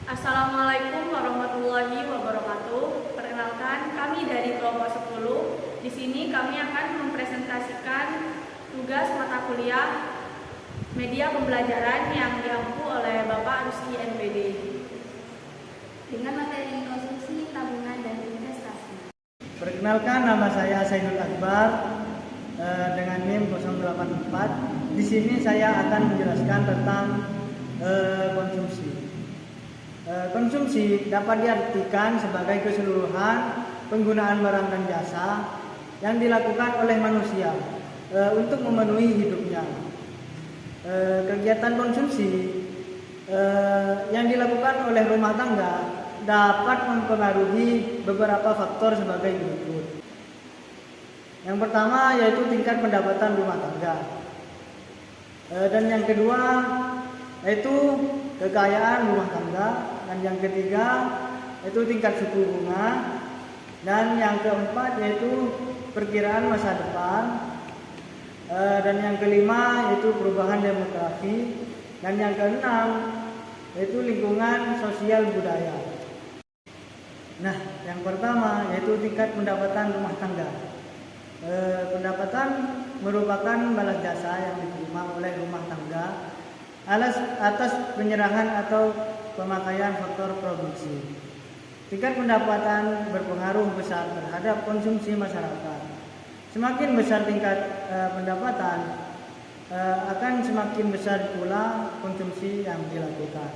Assalamualaikum warahmatullahi wabarakatuh. Perkenalkan, kami dari kelompok 10. Di sini kami akan mempresentasikan tugas mata kuliah media pembelajaran yang diampu oleh Bapak Rusdi MPD dengan materi konsumsi, tabungan, dan investasi. Perkenalkan, nama saya Saidul Akbar dengan NIM 084. Di sini saya akan menjelaskan tentang konsumsi. Konsumsi dapat diartikan sebagai keseluruhan penggunaan barang dan jasa yang dilakukan oleh manusia untuk memenuhi hidupnya. Kegiatan konsumsi yang dilakukan oleh rumah tangga dapat mempengaruhi beberapa faktor sebagai berikut. Yang pertama yaitu tingkat pendapatan rumah tangga, dan yang kedua yaitu kekayaan rumah tangga, dan yang ketiga yaitu tingkat suku bunga, dan yang keempat yaitu perkiraan masa depan, dan yang kelima yaitu perubahan demografi, dan yang keenam yaitu lingkungan sosial budaya. Nah, yang pertama yaitu tingkat pendapatan rumah tangga. Pendapatan merupakan balas jasa yang diterima oleh rumah tangga atas penyerahan atau pemakaian faktor produksi. Tingkat pendapatan berpengaruh besar terhadap konsumsi masyarakat. Semakin besar tingkat pendapatan, akan semakin besar pula konsumsi yang dilakukan.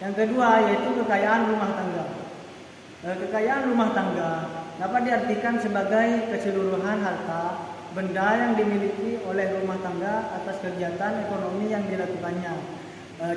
Yang kedua yaitu kekayaan rumah tangga. Kekayaan rumah tangga dapat diartikan sebagai keseluruhan harta benda yang dimiliki oleh rumah tangga atas kegiatan ekonomi yang dilakukannya.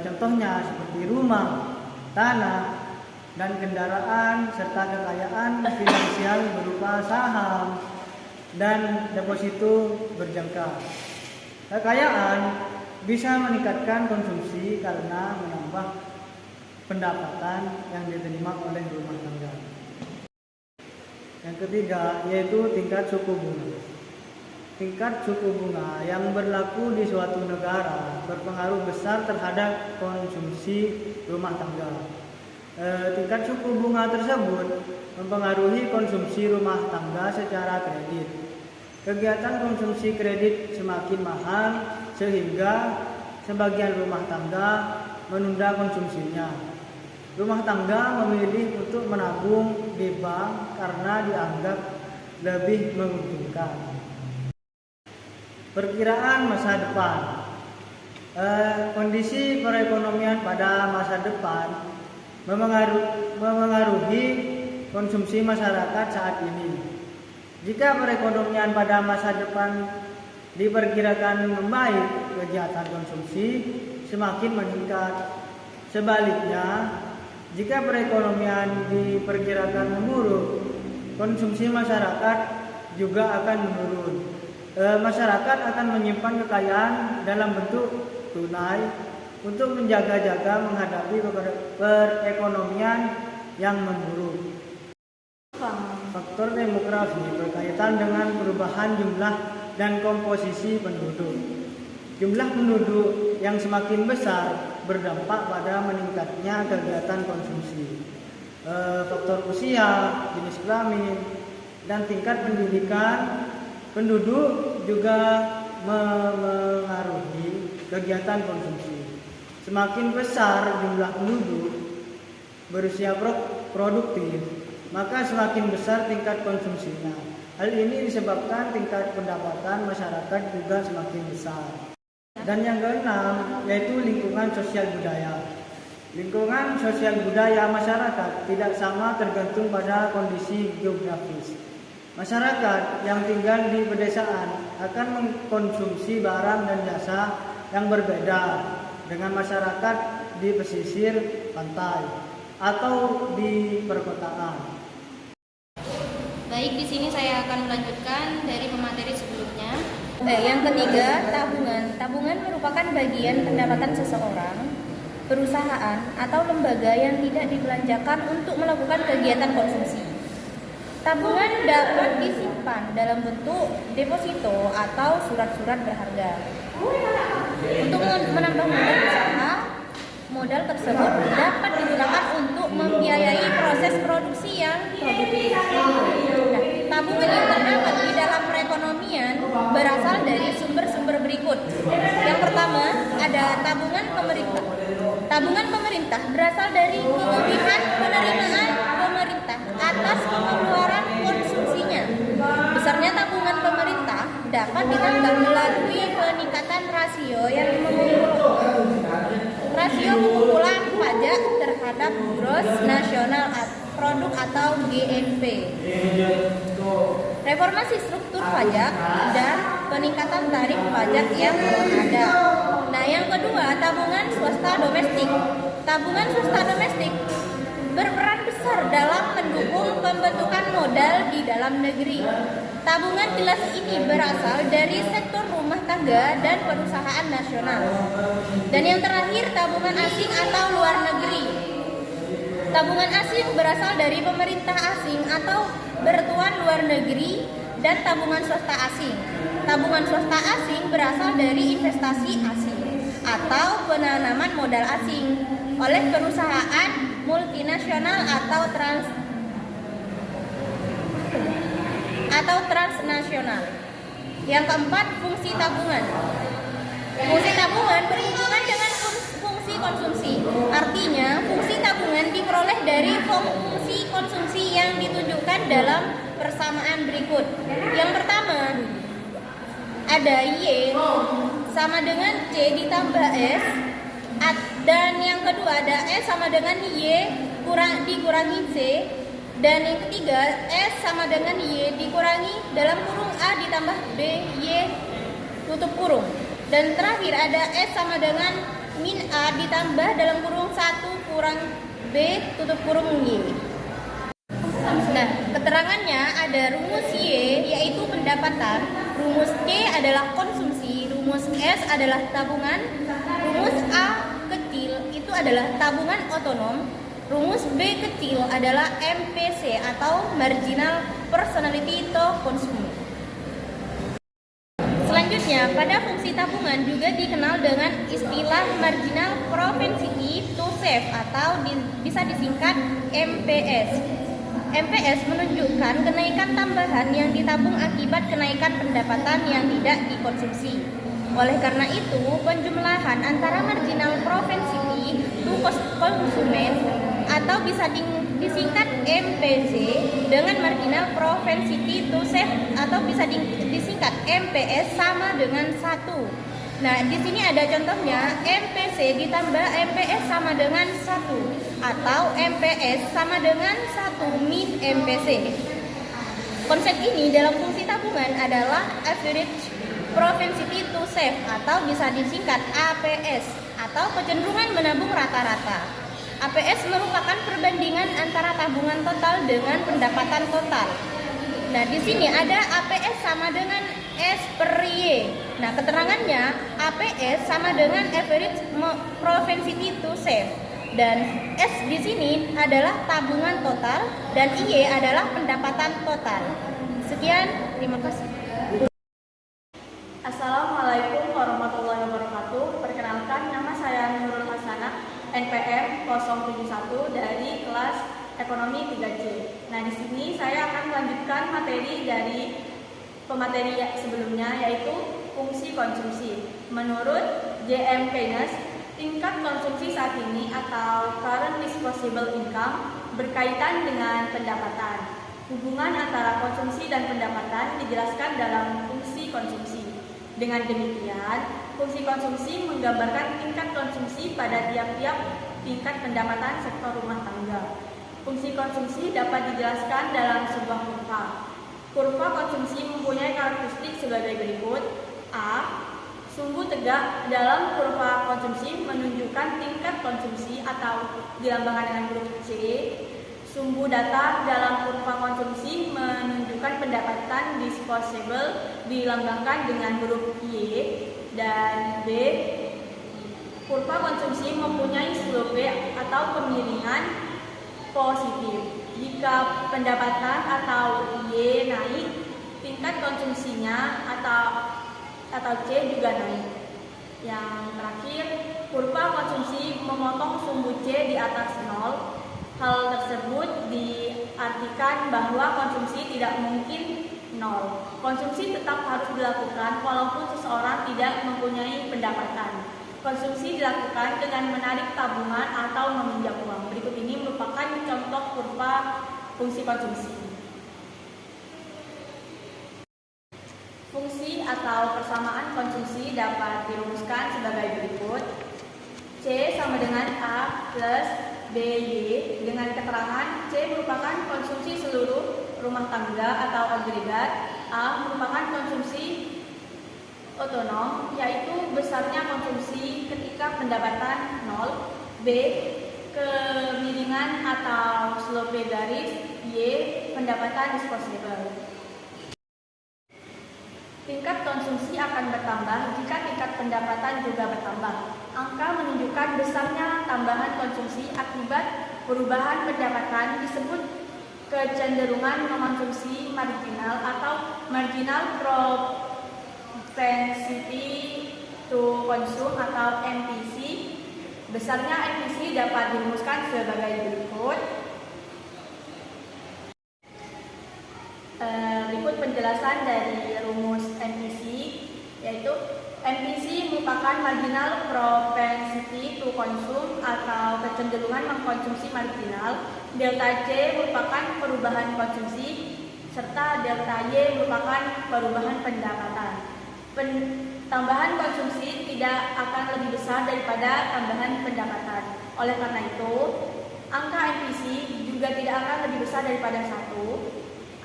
Contohnya seperti rumah, tanah, dan kendaraan, serta kekayaan finansial berupa saham dan deposito berjangka. Kekayaan bisa meningkatkan konsumsi karena menambah pendapatan yang diterima oleh rumah tangga. Yang ketiga yaitu tingkat suku bunga. Tingkat suku bunga yang berlaku di suatu negara berpengaruh besar terhadap konsumsi rumah tangga. Tingkat suku bunga tersebut mempengaruhi konsumsi rumah tangga secara kredit. Kegiatan konsumsi kredit semakin mahal sehingga sebagian rumah tangga menunda konsumsinya. Rumah tangga memilih untuk menabung di bank karena dianggap lebih menguntungkan. Perkiraan masa depan. Kondisi perekonomian pada masa depan memengaruhi konsumsi masyarakat saat ini. Jika perekonomian pada masa depan diperkirakan membaik, kegiatan konsumsi semakin meningkat. Sebaliknya, jika perekonomian diperkirakan memburuk, konsumsi masyarakat juga akan menurun. Masyarakat akan menyimpan kekayaan dalam bentuk tunai untuk menjaga-jaga menghadapi perekonomian yang memburuk. Faktor demografi berkaitan dengan perubahan jumlah dan komposisi penduduk. Jumlah penduduk yang semakin besar berdampak pada meningkatnya kegiatan konsumsi. Faktor usia, jenis kelamin, dan tingkat pendidikan penduduk juga memengaruhi kegiatan konsumsi. Semakin besar jumlah penduduk berusia produktif, maka semakin besar tingkat konsumsinya. Hal ini disebabkan tingkat pendapatan masyarakat juga semakin besar. Dan yang keenam yaitu lingkungan sosial budaya. Lingkungan sosial budaya masyarakat tidak sama tergantung pada kondisi geografis. Masyarakat yang tinggal di pedesaan akan mengkonsumsi barang dan jasa yang berbeda dengan masyarakat di pesisir pantai atau di perkotaan. Baik, di sini saya akan melanjutkan dari pemateri sebelumnya. Yang ketiga, tabungan. Tabungan merupakan bagian pendapatan seseorang, perusahaan, atau lembaga yang tidak dibelanjakan untuk melakukan kegiatan konsumsi. Tabungan dapat disimpan dalam bentuk deposito atau surat-surat berharga. Untuk menambah modal usaha, modal tersebut dapat digunakan untuk membiayai proses produksi yang produktif. Nah, tabungan yang terdapat di dalam perekonomian berasal dari sumber-sumber berikut. Yang pertama, ada tabungan pemerintah. Tabungan pemerintah berasal dari kelebihan penerimaan pemerintah atas pengeluaran konsumsinya. Besarnya tabungan pemerintah dapat ditambah melalui peningkatan rasio pengumpulan pajak terhadap gross national produk atau GNP, reformasi struktur pajak, dan peningkatan tarif pajak yang ada. Nah, yang kedua, tabungan swasta domestik. Tabungan swasta domestik berperan besar dalam mendukung pembentukan modal di dalam negeri. Tabungan jelas ini berasal dari sektor rumah tangga dan perusahaan nasional. Dan yang terakhir, tabungan asing atau luar negeri. Tabungan asing berasal dari pemerintah asing atau bertuan luar negeri, dan tabungan swasta asing. Tabungan swasta asing berasal dari investasi asing atau penanaman modal asing oleh perusahaan multinasional atau transnasional. Yang keempat, fungsi tabungan. Fungsi tabungan berhubungan dengan fungsi konsumsi. Artinya, fungsi tabungan diperoleh dari fungsi konsumsi yang ditunjukkan dalam persamaan berikut. Yang pertama, ada Y sama dengan C ditambah S, dan yang kedua ada S sama dengan Y dikurangi C, dan yang ketiga S sama dengan Y dikurangi dalam kurung A ditambah B Y tutup kurung, dan terakhir ada S sama dengan min A ditambah dalam kurung 1 kurang B tutup kurung Y. Nah, keterangannya ada rumus Y yaitu pendapatan, rumus C adalah konsumsi, rumus S adalah tabungan, rumus A kecil itu adalah tabungan otonom, rumus B kecil adalah MPC atau marginal personality to consume. Selanjutnya, pada fungsi tabungan juga dikenal dengan istilah marginal propensity to save atau bisa disingkat MPS. MPS menunjukkan kenaikan tambahan yang ditabung akibat kenaikan pendapatan yang tidak dikonsumsi. Oleh karena itu, penjumlahan antara marginal propensity to consume atau bisa disingkat MPC dengan marginal propensity to save atau bisa disingkat MPS sama dengan 1. Nah, di sini ada contohnya, MPC ditambah MPS sama dengan 1 atau MPS sama dengan 1 min MPC. Konsep ini dalam fungsi tabungan adalah average propensity to save atau bisa disingkat APS atau kecenderungan menabung rata-rata. APS merupakan perbandingan antara tabungan total dengan pendapatan total. Nah, di sini ada APS sama dengan S per Y. Nah, keterangannya APS sama dengan average propensity to save, dan S di sini adalah tabungan total dan Y adalah pendapatan total. Sekian, terima kasih. Assalamualaikum warahmatullahi wabarakatuh. Perkenalkan, nama saya Nurul Hasanah, NPM 071 dari kelas Ekonomi 3C. Nah, di sini saya akan melanjutkan materi dari pemateri sebelumnya, yaitu fungsi konsumsi. Menurut J.M. Keynes, tingkat konsumsi saat ini atau current disposable income berkaitan dengan pendapatan. Hubungan antara konsumsi dan pendapatan dijelaskan dalam fungsi konsumsi. Dengan demikian, fungsi konsumsi menggambarkan tingkat konsumsi pada tiap-tiap tingkat pendapatan sektor rumah tangga. Fungsi konsumsi dapat dijelaskan dalam sebuah kurva. Kurva konsumsi mempunyai karakteristik sebagai berikut. A. Sumbu tegak dalam kurva konsumsi menunjukkan tingkat konsumsi atau dilambangkan dengan huruf C. Sumbu datar dalam kurva konsumsi menunjukkan pendapatan disposable dilambangkan dengan huruf Y. Dan B. Kurva konsumsi mempunyai slope atau kemiringan positif. Jika pendapatan atau Y naik, tingkat konsumsinya atau C juga naik. Yang terakhir, kurva konsumsi memotong sumbu C di atas 0. Hal tersebut diartikan bahwa konsumsi tidak mungkin 0. Konsumsi tetap harus dilakukan walaupun seseorang tidak mempunyai pendapatan. Konsumsi dilakukan dengan menarik tabungan atau meminjam uang. Berikut ini merupakan contoh kurva fungsi konsumsi. Fungsi atau persamaan konsumsi dapat dirumuskan sebagai berikut. C sama dengan A plus BY dengan keterangan C merupakan konsumsi seluruh rumah tangga atau agregat, A merupakan konsumsi otonom, yaitu besarnya konsumsi ketika pendapatan 0, B kemiringan atau slope garis, Y pendapatan disposable. Tingkat konsumsi akan bertambah jika tingkat pendapatan juga bertambah. Angka menunjukkan besarnya tambahan konsumsi akibat perubahan pendapatan disebut kecenderungan mengkonsumsi marginal atau marginal propensity to consume atau MPC. Besarnya MPC dapat dirumuskan sebagai berikut. Berikut penjelasan dari rumus MPC, yaitu MPC merupakan marginal propensity to consume atau kecenderungan mengkonsumsi marginal. Delta C merupakan perubahan konsumsi serta delta Y merupakan perubahan pendapatan. Tambahan konsumsi tidak akan lebih besar daripada tambahan pendapatan. Oleh karena itu, angka MPC juga tidak akan lebih besar daripada 1.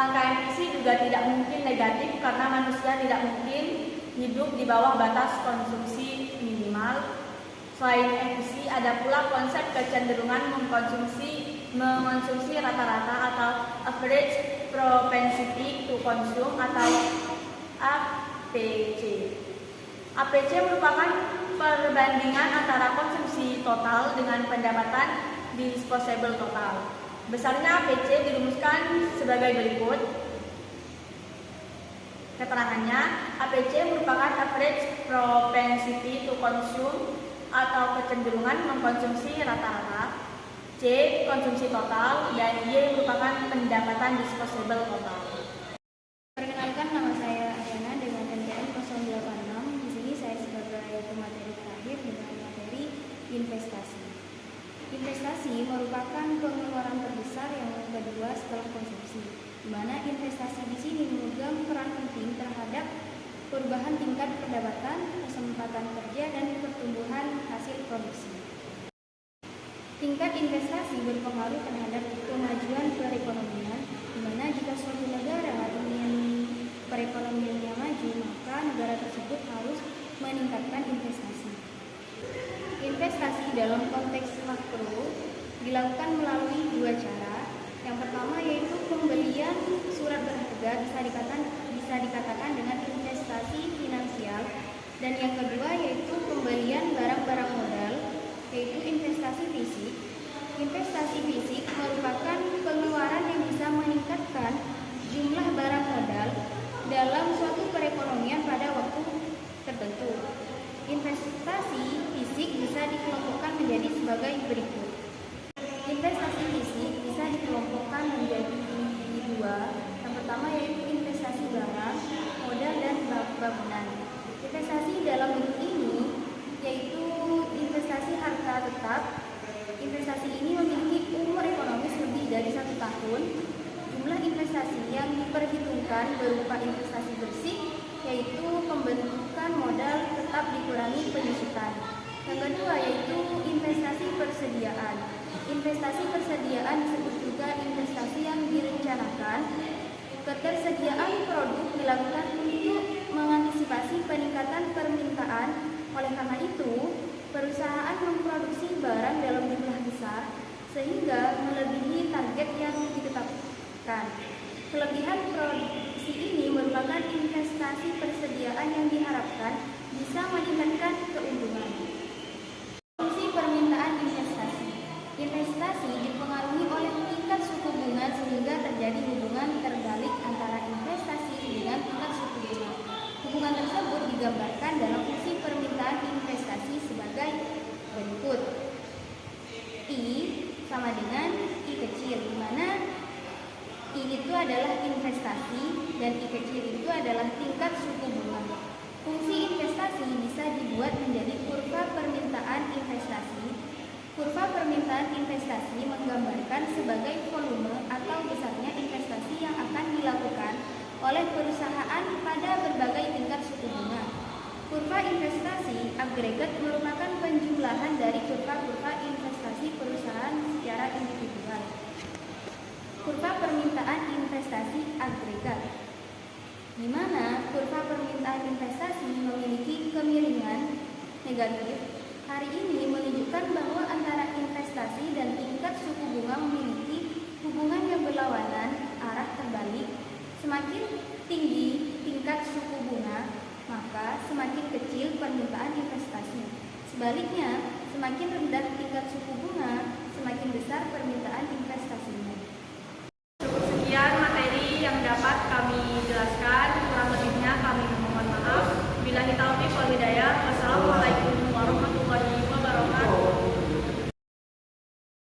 Angka MPC juga tidak mungkin negatif karena manusia tidak mungkin hidup di bawah batas konsumsi minimal. Selain MPC, ada pula konsep kecenderungan mengkonsumsi rata-rata atau average propensity to consume atau APC. APC merupakan perbandingan antara konsumsi total dengan pendapatan disposable total. Besarnya APC dirumuskan sebagai berikut. Keterangannya, APC merupakan average propensity to consume atau kecenderungan mengkonsumsi rata-rata, C konsumsi total, dan Y merupakan pendapatan disposable total. Perkenalkan, nama saya Ariana dengan NPM 086. Di sini saya sebagai pemateri terakhir dengan materi investasi. Investasi merupakan pengeluaran terbesar yang kedua setelah konsumsi, di mana investasi di sini memegang peran penting terhadap perubahan tingkat pendapatan, kesempatan kerja, dan pertumbuhan hasil produksi. Tingkat investasi berpengaruh terhadap kemajuan perekonomian, di mana jika suatu negara ingin perekonomiannya maju, maka negara tersebut harus meningkatkan investasi. Investasi dalam konteks makro dilakukan melalui dua cara. Yang pertama yaitu pembelian surat berharga bisa dikatakan dengan investasi finansial, dan yang kedua yaitu pembelian barang-barang modal yaitu investasi fisik. Investasi fisik merupakan pengeluaran yang bisa meningkatkan jumlah barang modal dalam suatu perekonomian pada waktu tertentu. Investasi fisik bisa dikelompokkan menjadi sebagai berikut. Investasi fisik bisa dikelompokkan menjadi dua. Yang pertama yaitu investasi barang, modal, dan bangunan. Investasi dalam bentuk ini yaitu investasi harta tetap. Investasi ini memiliki umur ekonomis lebih dari 1 tahun. Jumlah investasi yang diperhitungkan berupa investasi bersih, yaitu pembentukan modal tetap dikurangi penyusutan. Yang kedua yaitu investasi persediaan. Investasi persediaan disebut juga investasi yang direncanakan. Ketersediaan produk dilakukan untuk mengantisipasi peningkatan permintaan. Oleh karena itu, perusahaan memproduksi barang dalam jumlah besar sehingga melebihi target yang ditetapkan. Kelebihan produksi ini merupakan investasi persediaan yang diharapkan bisa meningkatkan keuntungan. Fungsi permintaan investasi. Investasi dipengaruhi oleh tingkat suku bunga sehingga terjadi hubungan terbalik antara investasi dengan tingkat suku bunga. Hubungan tersebut digambarkan dalam fungsi permintaan investasi sama dengan I kecil, di mana I itu adalah investasi dan I kecil itu adalah tingkat suku bunga. Fungsi investasi bisa dibuat menjadi kurva permintaan investasi. Kurva permintaan investasi menggambarkan sebagai volume atau besarnya investasi yang akan dilakukan oleh perusahaan pada berbagai tingkat suku bunga. Kurva investasi agregat merupakan penjumlahan dari kurva-kurva